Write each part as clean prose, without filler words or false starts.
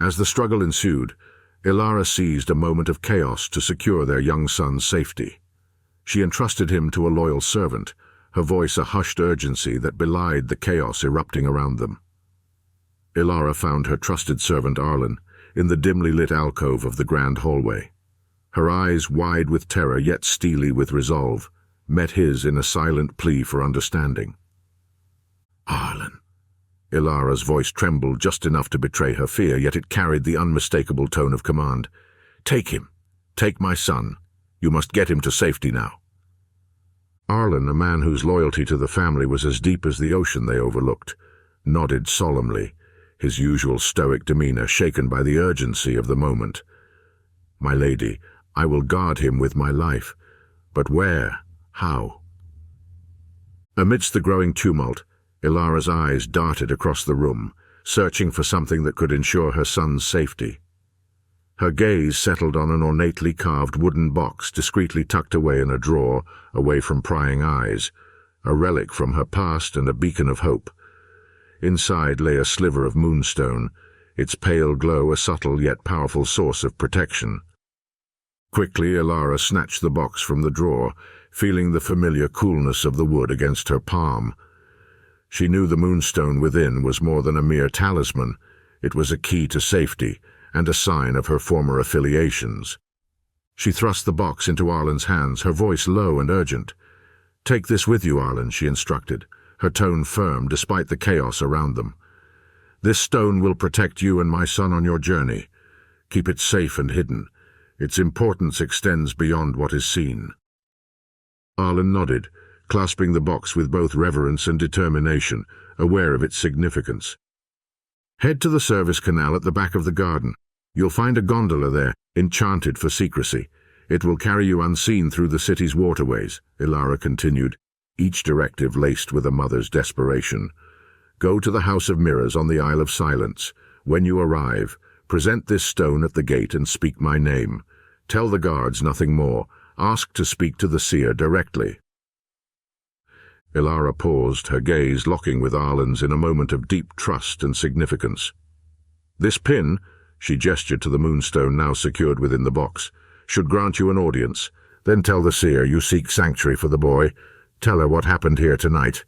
As the struggle ensued, Elara seized a moment of chaos to secure their young son's safety. She entrusted him to a loyal servant, her voice a hushed urgency that belied the chaos erupting around them. Elara found her trusted servant Arlen in the dimly lit alcove of the grand hallway. Her eyes, wide with terror yet steely with resolve, met his in a silent plea for understanding. "Arlen." Elara's voice trembled just enough to betray her fear, yet it carried the unmistakable tone of command. "Take him. Take my son. You must get him to safety now." Arlen, a man whose loyalty to the family was as deep as the ocean they overlooked, nodded solemnly, his usual stoic demeanor shaken by the urgency of the moment. "My lady, I will guard him with my life. But where? How?" Amidst the growing tumult, Elara's eyes darted across the room, searching for something that could ensure her son's safety. Her gaze settled on an ornately carved wooden box discreetly tucked away in a drawer, away from prying eyes, a relic from her past and a beacon of hope. Inside lay a sliver of moonstone, its pale glow a subtle yet powerful source of protection. Quickly, Elara snatched the box from the drawer, feeling the familiar coolness of the wood against her palm. She knew the moonstone within was more than a mere talisman. It was a key to safety, and a sign of her former affiliations. She thrust the box into Arlen's hands, her voice low and urgent. "Take this with you, Arlen," she instructed, her tone firm despite the chaos around them. "This stone will protect you and my son on your journey. Keep it safe and hidden. Its importance extends beyond what is seen." Arlen nodded, clasping the box with both reverence and determination, aware of its significance. "Head to the service canal at the back of the garden. You'll find a gondola there, enchanted for secrecy. It will carry you unseen through the city's waterways," Elara continued, each directive laced with a mother's desperation. "Go to the House of Mirrors on the Isle of Silence. When you arrive, present this stone at the gate and speak my name. Tell the guards nothing more. Ask to speak to the seer directly." Elara paused, her gaze locking with Arlen's in a moment of deep trust and significance. "This pin," she gestured to the moonstone now secured within the box, "should grant you an audience. Then tell the seer you seek sanctuary for the boy. Tell her what happened here tonight."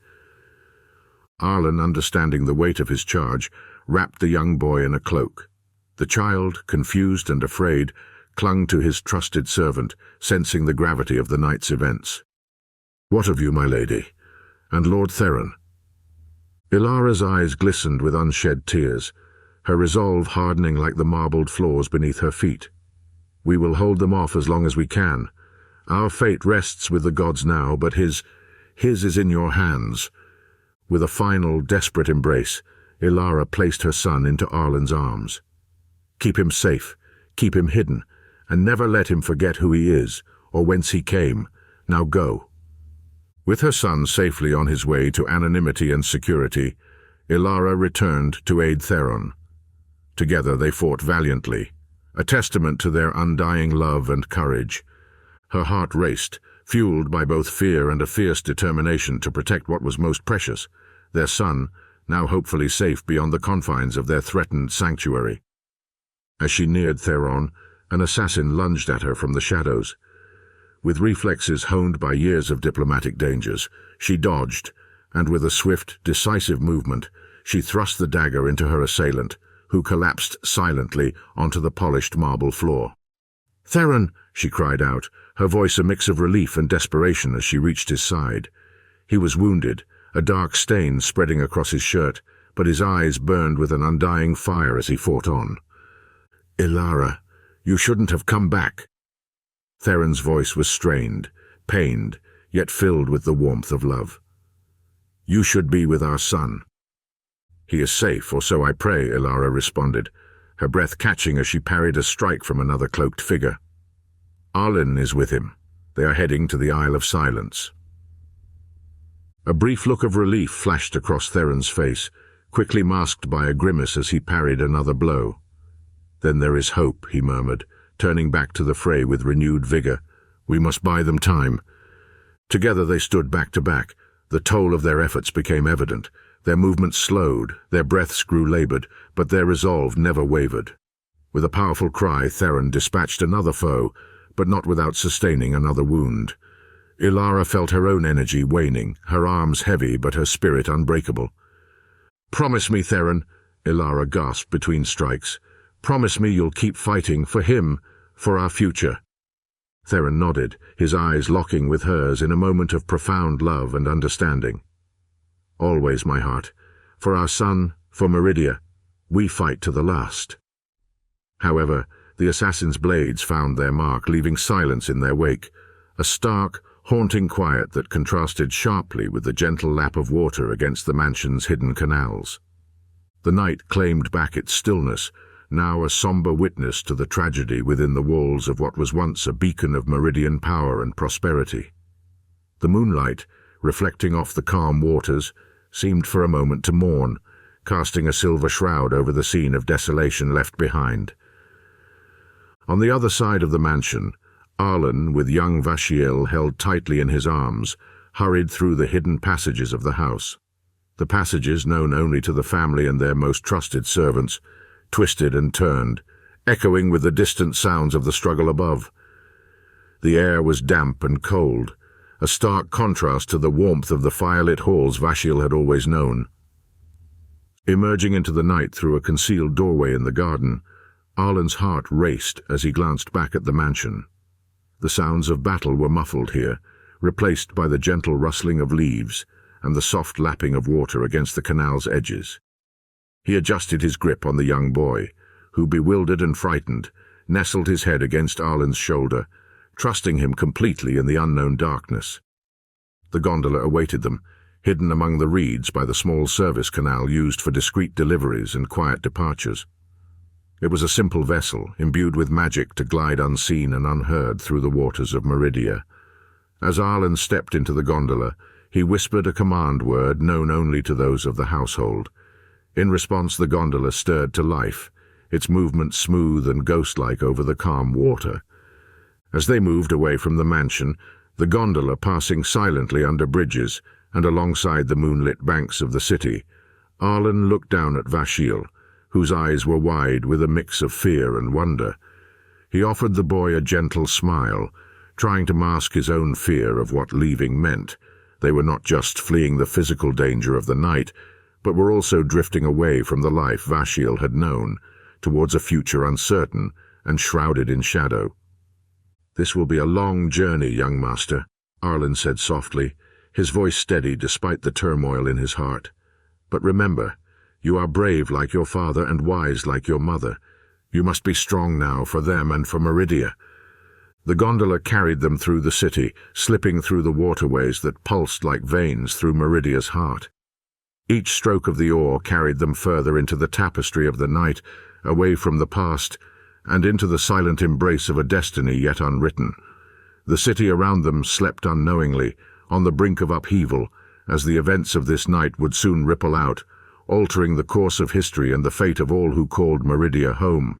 Arlen, understanding the weight of his charge, wrapped the young boy in a cloak. The child, confused and afraid, clung to his trusted servant, sensing the gravity of the night's events. "What of you, my lady? And Lord Theron?" Elara's eyes glistened with unshed tears, her resolve hardening like the marbled floors beneath her feet. "We will hold them off as long as we can. Our fate rests with the gods now, but his is in your hands." With a final, desperate embrace, Elara placed her son into Arlen's arms. "Keep him safe, keep him hidden, and never let him forget who he is, or whence he came. Now go." With her son safely on his way to anonymity and security, Elara returned to aid Theron. Together they fought valiantly, a testament to their undying love and courage. Her heart raced, fueled by both fear and a fierce determination to protect what was most precious, their son, now hopefully safe beyond the confines of their threatened sanctuary. As she neared Theron, an assassin lunged at her from the shadows. With reflexes honed by years of diplomatic dangers, she dodged, and with a swift, decisive movement, she thrust the dagger into her assailant, who collapsed silently onto the polished marble floor. "Theron!" she cried out, her voice a mix of relief and desperation as she reached his side. He was wounded, a dark stain spreading across his shirt, but his eyes burned with an undying fire as he fought on. "Elara, you shouldn't have come back." Theron's voice was strained, pained, yet filled with the warmth of love. "You should be with our son." "He is safe, or so I pray," Elara responded, her breath catching as she parried a strike from another cloaked figure. "Arlen is with him. They are heading to the Isle of Silence." A brief look of relief flashed across Theron's face, quickly masked by a grimace as he parried another blow. "Then there is hope," he murmured, turning back to the fray with renewed vigor. "We must buy them time." Together they stood back to back. The toll of their efforts became evident. Their movements slowed, their breaths grew labored, but their resolve never wavered. With a powerful cry, Theron dispatched another foe, but not without sustaining another wound. Elara felt her own energy waning, her arms heavy but her spirit unbreakable. "Promise me, Theron," Elara gasped between strikes. "Promise me you'll keep fighting for him, for our future." Theron nodded, his eyes locking with hers in a moment of profound love and understanding. "Always, my heart. For our son, for Meridia. We fight to the last." However, the assassin's blades found their mark, leaving silence in their wake, a stark, haunting quiet that contrasted sharply with the gentle lap of water against the mansion's hidden canals. The night claimed back its stillness, now a somber witness to the tragedy within the walls of what was once a beacon of Meridian power and prosperity. The moonlight, reflecting off the calm waters, seemed for a moment to mourn, casting a silver shroud over the scene of desolation left behind. On the other side of the mansion, Arlen, with young Vashiel held tightly in his arms, hurried through the hidden passages of the house. The passages, known only to the family and their most trusted servants, twisted and turned, echoing with the distant sounds of the struggle above. The air was damp and cold, a stark contrast to the warmth of the firelit halls Vashiel had always known. Emerging into the night through a concealed doorway in the garden, Arlen's heart raced as he glanced back at the mansion. The sounds of battle were muffled here, replaced by the gentle rustling of leaves and the soft lapping of water against the canal's edges. He adjusted his grip on the young boy, who, bewildered and frightened, nestled his head against Arlen's shoulder, trusting him completely in the unknown darkness. The gondola awaited them, hidden among the reeds by the small service canal used for discreet deliveries and quiet departures. It was a simple vessel, imbued with magic to glide unseen and unheard through the waters of Meridia. As Arlen stepped into the gondola, he whispered a command word known only to those of the household. In response, the gondola stirred to life, its movement smooth and ghost-like over the calm water. As they moved away from the mansion, the gondola passing silently under bridges and alongside the moonlit banks of the city, Arlen looked down at Vashiel, whose eyes were wide with a mix of fear and wonder. He offered the boy a gentle smile, trying to mask his own fear of what leaving meant. They were not just fleeing the physical danger of the night, but were also drifting away from the life Vashiel had known, towards a future uncertain and shrouded in shadow. "This will be a long journey, young master," Arlen said softly, his voice steady despite the turmoil in his heart. "But remember, you are brave like your father and wise like your mother. You must be strong now for them and for Meridia." The gondola carried them through the city, slipping through the waterways that pulsed like veins through Meridia's heart. Each stroke of the oar carried them further into the tapestry of the night, away from the past, and into the silent embrace of a destiny yet unwritten. The city around them slept unknowingly, on the brink of upheaval, as the events of this night would soon ripple out, altering the course of history and the fate of all who called Meridia home.